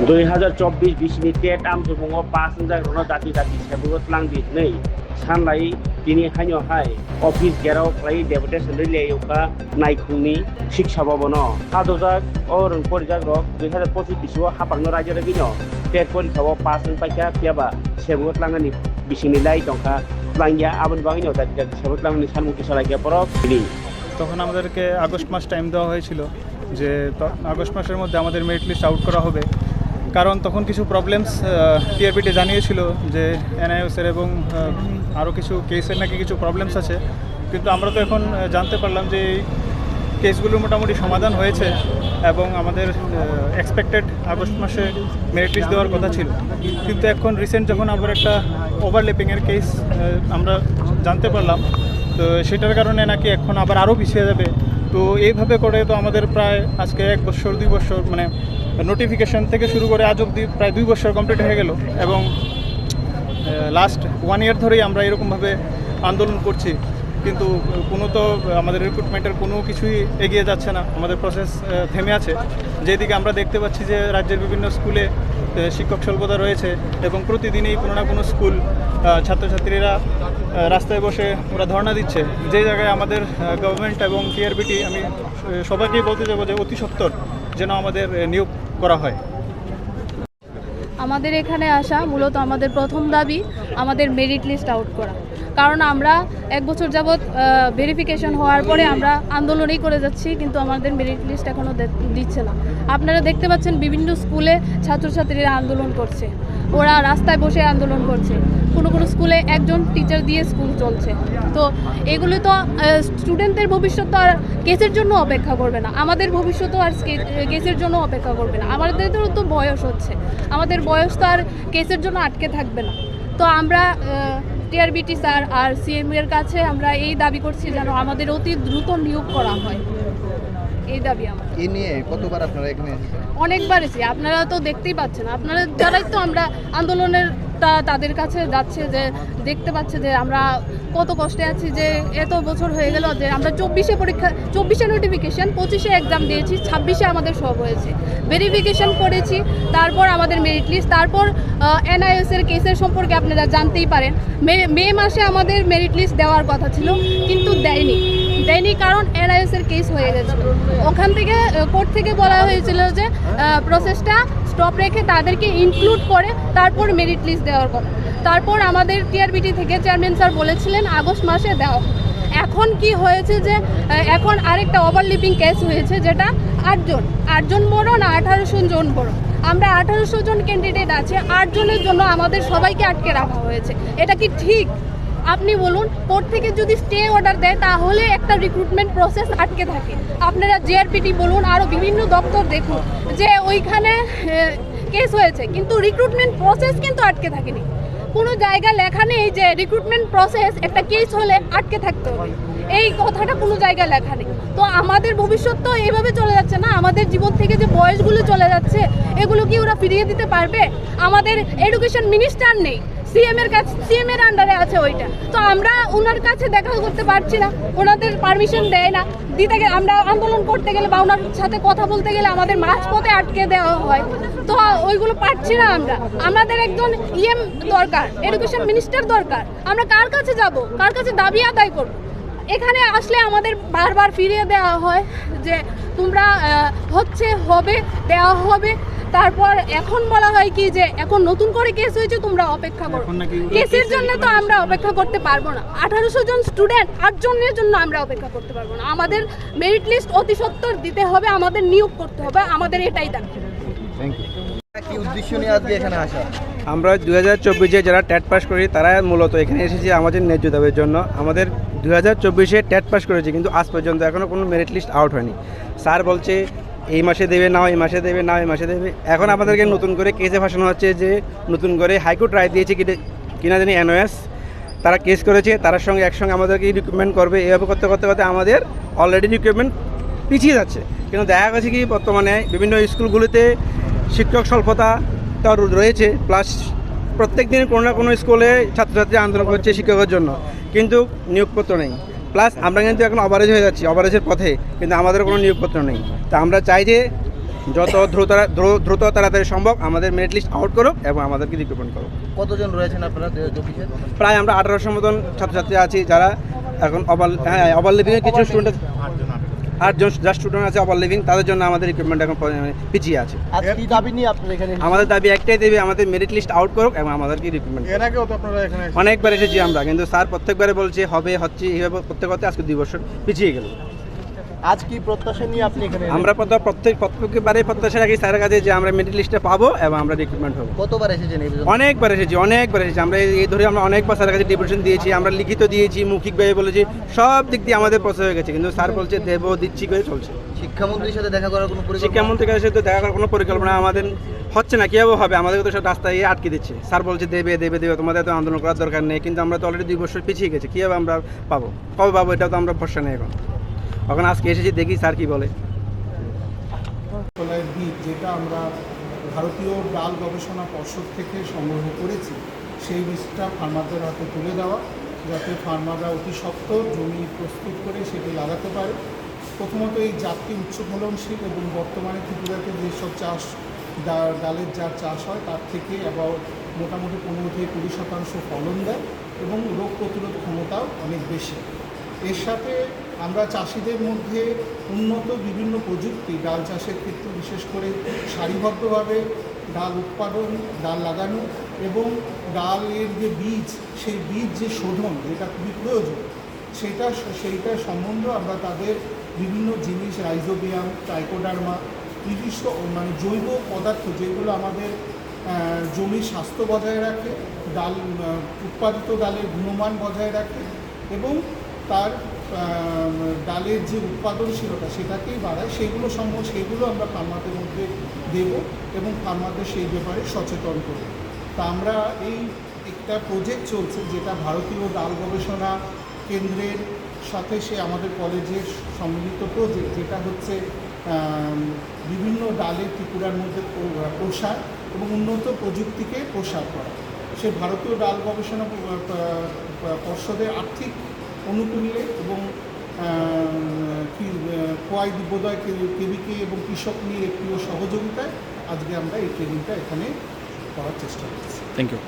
2024 bisini tet am sumungo passenger rono dati sebugot lang di nei sanlai tini hanyo hai office gerau klai deputation rile yoka naikhungni shiksha bhabono hadojak orun porijak rok 2025 bisio hapangno rajyo regino tet porikha passenger paikha piaba sebugot langani bisini lai tongka langya abon bangino dati sebugot langani sanmuki salaiya porok ini তখন আমাদেরকে August মাস time দেওয়া হয়েছিল যে August মাসের মধ্যে আমাদের merit list out করা হবে, কারণ তখন কিছু প্রবলেমস টিআরপিটি জানিয়েছিল যে এনআইএসের এবং আরও কিছু কেসের নাকি কিছু প্রবলেমস আছে। কিন্তু আমরা তো এখন জানতে পারলাম যে এই কেসগুলো মোটামুটি সমাধান হয়েছে এবং আমাদের এক্সপেক্টেড আগস্ট মাসে মেরিট লিস্ট দেওয়ার কথা ছিল। কিন্তু এখন রিসেন্ট যখন আবার একটা ওভারল্যাপিংয়ের কেস আমরা জানতে পারলাম, তো সেটার কারণে নাকি এখন আবার আরও পিছিয়ে যাবে। তো এইভাবে করে তো আমাদের প্রায় আজকে 1 বছর 2 বছর মানে নোটিফিকেশন থেকে শুরু করে আজ অবধি প্রায় 2 বছর কমপ্লিট হয়ে গেল এবং লাস্ট 1 ইয়ার ধরেই আমরা এরকমভাবে আন্দোলন করছি, কিন্তু কোনো তো আমাদের রিক্রুটমেন্টের কোনো কিছুই এগিয়ে যাচ্ছে না, আমাদের প্রসেস থেমে আছে। যেদিকে আমরা দেখতে পাচ্ছি যে রাজ্যের বিভিন্ন স্কুলে শিক্ষক স্বল্পতা রয়েছে এবং প্রতিদিনই কোনো না কোনো স্কুল ছাত্রছাত্রীরা রাস্তায় বসে ওরা ধর্ণা দিচ্ছে, যে জায়গায় আমাদের গভর্নমেন্ট এবং টিআরপিটি আমি সবাইকেই বলতে যাবো যে অতি সত্বর যেন আমাদের নিয়োগ করা হয়। আমাদের এখানে আসা মূলত আমাদের প্রথম দাবি আমাদের মেরিট লিস্ট আউট করা, কারণ আমরা 1 বছর যাবৎ ভেরিফিকেশন হওয়ার পরে আমরা আন্দোলনই করে যাচ্ছি, কিন্তু আমাদের মেরিট লিস্ট এখনও দিচ্ছে না। আপনারা দেখতে পাচ্ছেন বিভিন্ন স্কুলে ছাত্রছাত্রীরা আন্দোলন করছে, ওরা রাস্তায় বসে আন্দোলন করছে, কোনো কোনো স্কুলে একজন টিচার দিয়ে স্কুল চলছে। তো এগুলো তো স্টুডেন্টদের ভবিষ্যৎ তো আর কেসের জন্য অপেক্ষা করবে না, আমাদের ভবিষ্যৎও আর কেসের জন্য অপেক্ষা করবে না। আমাদেরও তো বয়স হচ্ছে, আমাদের বয়স তো আর কেসের জন্য আটকে থাকবে না। তো আমরা টিআরবিটি স্যার আর সিএমের কাছে আমরা এই দাবি করছি যেন আমাদের অতি দ্রুত নিয়োগ করা হয়, এই দাবি আমার। এই নিয়ে কতবার আপনারা এখানে অনেকবার এসেছি, আপনারা তো দেখতেই পাচ্ছেন, আপনারা যারাই তো আমরা আন্দোলনের তাদের কাছে যাচ্ছে, যে দেখতে পাচ্ছে যে আমরা কত কষ্টে আছি, যে এত বছর হয়ে গেল যে আমরা 24 নোটিফিকেশন, 25 এক্সাম দিয়েছি, 26 আমাদের সব হয়েছে, ভেরিফিকেশন করেছি, তারপর আমাদের মেরিট লিস্ট, তারপর এনআইএসের কেসের সম্পর্কে আপনারা জানতেই পারেন, মে মাসে আমাদের মেরিট লিস্ট দেওয়ার কথা ছিল কিন্তু দেয়নি, কারণ এনআইএসের কেস হয়ে গেছিলো। ওখান থেকে কোর্ট থেকে বলা হয়েছিল যে প্রসেসটা স্টপ রেখে তাদেরকে ইনক্লুড করে তারপর মেরিট লিস্ট দেওয়ার কথা। তারপর আমাদের টিআরবিটি থেকে চেয়ারম্যান স্যার বলেছিলেন আগস্ট মাসে দেওয়া। এখন কি হয়েছে যে এখন আরেকটা ওভারলিপিং কেস হয়েছে, যেটা 8 জন বড় না 1800 জন বড়, আমরা 1800 জন ক্যান্ডিডেট আছে, 8 জনের জন্য আমাদের সবাইকে আটকে রাখা হয়েছে। এটা কি ঠিক? আপনি বলুন, কোর্ট থেকে যদি স্টে অর্ডার দেয় তাহলে একটা রিক্রুটমেন্ট প্রসেস আটকে থাকে। আপনারা জিআরপিটি বলুন, আরও বিভিন্ন দপ্তর দেখুন যে ওইখানে কেস হয়েছে কিন্তু রিক্রুটমেন্ট প্রসেস কিন্তু আটকে থাকেনি। কোনো জায়গায় লেখা নেই যে রিক্রুটমেন্ট প্রসেস একটা কেস হলে আটকে থাকতে হবে, এই কথাটা কোনো জায়গায় লেখা নেই। তো আমাদের ভবিষ্যৎ তো এইভাবে চলে যাচ্ছে না, আমাদের জীবন থেকে যে বয়সগুলো চলে যাচ্ছে এগুলো কি ওরা ফিরিয়ে দিতে পারবে? আমাদের এডুকেশন মিনিস্টার নেই, সিএমের আন্ডারে আছে ওইটা, তো আমরা ওনার কাছে দেখা করতে পারছি না, ওনাদের পারমিশন দেয় না দিতে গেলে, আমরা আন্দোলন করতে গেলে বা ওনার সাথে কথা বলতে গেলে আমাদের মাঝপথে আটকে দেওয়া হয়, তো ওইগুলো পারছি না। আমাদের একজন ইএম দরকার, এডুকেশন মিনিস্টার দরকার, আমরা কার কাছে যাব, কার কাছে দাবি আদায় করব? এখানে আসলে আমাদের বারবার ফিরিয়ে দেওয়া হয় যে তোমরা হবে দেওয়া হবে, তারপর এখন বলা হয় কি যে এখন নতুন করে কেস হয়েছে তোমরা অপেক্ষা করো। কেসের জন্য তো আমরা অপেক্ষা করতে পারবো না, 1800 জন স্টুডেন্ট 8 জনের জন্য আমরা অপেক্ষা করতে পারবো না। আমাদের মেরিট লিস্ট অতি সত্বর দিতে হবে, আমাদের নিয়োগ করতে হবে, আমাদের এটাই দাবি। Thank you. কি উদ্দেশ্য নিয়ে আজকে এখানে আসা? আমরা 2024-এ যারা ট্যাট পাস করি তারা মূলত এখানে এসেছি আমাদের ন্যায্য দাবির জন্য। আমাদের 2024-এ ট্যাট পাস করেছি কিন্তু আজ পর্যন্ত এখনও কোনো মেরিট লিস্ট আউট হয়নি। স্যার বলছে এই মাসে দেবে না, এই মাসে দেবে না, এই মাসে দেবে। এখন আমাদেরকে নতুন করে কেসে ফাঁসানো হচ্ছে যে নতুন করে হাইকোর্ট রায় দিয়েছে কিনা জানি এনওএস, তারা কেস করেছে, তার সঙ্গে একসঙ্গে আমাদেরকে রিক্রুটমেন্ট করবে। এভাবে করতে করতে করতে আমাদের অলরেডি রিক্রুটমেন্ট পিছিয়ে যাচ্ছে। কিন্তু দেখা গেছে কি বর্তমানে বিভিন্ন স্কুলগুলিতে শিক্ষক স্বল্পতা রয়েছে, প্লাস প্রত্যেক দিন কোনো না কোনো স্কুলে ছাত্রছাত্রী আন্দোলন করছে শিক্ষকের জন্য, কিন্তু নিয়োগপত্র নেই। প্লাস আমরা কিন্তু এখন অভারেজ হয়ে যাচ্ছি, অভারেজের পথে, কিন্তু আমাদের কোনো নিয়োগপত্র নেই। তা আমরা চাই যে যত দ্রুত তাড়াতাড়ি সম্ভব আমাদের মেরিট লিস্ট আউট করুক এবং আমাদেরকে রিক্রুটমেন্ট করুক। কতজন রয়েছেন আপনারা 2024-এ? প্রায় আমরা 1800 মতন ছাত্রছাত্রী আছি যারা এখন ওভার লিভিংয়ের কিছু স্টুডেন্ট 8জন যা স্টুডেন্ট আছে ওভার লিভিং, তাদের জন্য আমাদের রিক্রুটমেন্ট এখন পিছিয়ে আছে। আজ কি দাবি নিয়ে আপনারা এখানে এসেছেন? আমাদের দাবি একটাই দেবে, আমাদের মেরিট লিস্ট আউট করুক এবং আমাদেরকে রিক্রুটমেন্ট। এর আগেও তো আপনারা এখানে অনেকবার এসেছি আমরা, কিন্তু স্যার প্রত্যেকবারে বলছে হবে হচ্ছে এইভাবে করতে করতে আজকে 2 বছর পিছিয়ে গেল। আজ কি প্রত্যাশা নিয়ে আপনি এখানে এলেন? আমরা প্রত্যেকবারে প্রত্যাশা রাখি স্যারের কাছে যে আমরা মেরিট লিস্টে পাবো এবং আমরা রিক্রুটমেন্ট হবো। কতবার এসেছেন এই পর্যন্ত? অনেকবার এসেছি আমরা এই ধরে আমরা অনেকবার স্যারের কাছে ডিপুটেশন দিয়েছি, আমরা লিখিত দিয়েছি, মৌখিকভাবে বলেছি, সব দিক দিয়ে আমাদের প্রসেস হয়ে গেছে, কিন্তু স্যার বলছে দেবো দিচ্ছি করে চলছে। শিক্ষামন্ত্রীর সাথে দেখা করার কোনো পরিকল্পনা? শিক্ষামন্ত্রীর কাছে তো দেখা করার কোনো পরিকল্পনা আমাদের হচ্ছে না, কীভাবে হবে? আমাদেরকে তো সব রাস্তায় আটকে দিচ্ছে। স্যার বলছে দেবে তোমাদের তো আন্দোলন করার দরকার নেই, কিন্তু আমরা তো অলরেডি 2 বছর পিছিয়ে গেছি, কীভাবে আমরা পাবো, কবে পাবো এটাও তো আমরা ভরসা নেই এখন আজকে এসেছি দেখি স্যার কী বলে। ফসলের বীজ যেটা আমরা ভারতীয় ডাল গবেষণা পর্ষদ থেকে সংগ্রহ করেছি, সেই বীজটা ফার্মারদের হাতে তুলে দেওয়া, যাতে ফার্মাররা অতি সত্বর জমি প্রস্তুত করে সেটি লাগাতে পারে। প্রথমত এই জাতটি উচ্চ ফলনশীল এবং বর্তমানে ত্রিপুরাতে যেসব ডালের যার চাষ হয় তার থেকে মোটামুটি 15-20% ফলন দেয় এবং রোগ প্রতিরোধ ক্ষমতাও অনেক বেশি। এর সাথে আমরা চাষিদের মধ্যে উন্নত বিভিন্ন প্রযুক্তি ডাল চাষের ক্ষেত্রে বিশেষ করে সারিবদ্ধভাবে ডাল উৎপাদন, ডাল লাগানো এবং ডালের যে বীজ, সেই বীজ যে শোধন, যেটা খুবই প্রয়োজন, সেইটার সম্বন্ধে আমরা তাদের বিভিন্ন জিনিস, রাইজোবিয়াম, ট্রাইকোডার্মা, নির্দিষ্ট জৈব পদার্থ যেগুলো আমাদের জমির স্বাস্থ্য বজায় রাখে, উৎপাদিত ডালের গুণমান বজায় রাখে এবং তার ডালের যে উৎপাদনশীলতা সেটাকেই বাড়ায়, সেগুলো আমরা ফার্মারদের মধ্যে দেব এবং ফার্মারদের সেই ব্যাপারে সচেতন করব। তা আমরা এই একটা প্রজেক্ট চলছে যেটা ভারতীয় ডাল গবেষণা কেন্দ্রের সাথে আমাদের কলেজের সম্মিলিত প্রজেক্ট, যেটা হচ্ছে বিভিন্ন ডালের ত্রিপুরার মধ্যে প্রসার এবং উন্নত প্রযুক্তিকে প্রসার করা। সে ভারতীয় ডাল গবেষণা পর্ষদের আর্থিক অনুকূল্যে এবং খোয়াই দিব্যোদয় কেবিকে এবং কৃষক নিয়ে একটিও সহযোগিতায় আজকে আমরা এই ট্রেনিংটা এখানে করার চেষ্টা করছি। Thank you.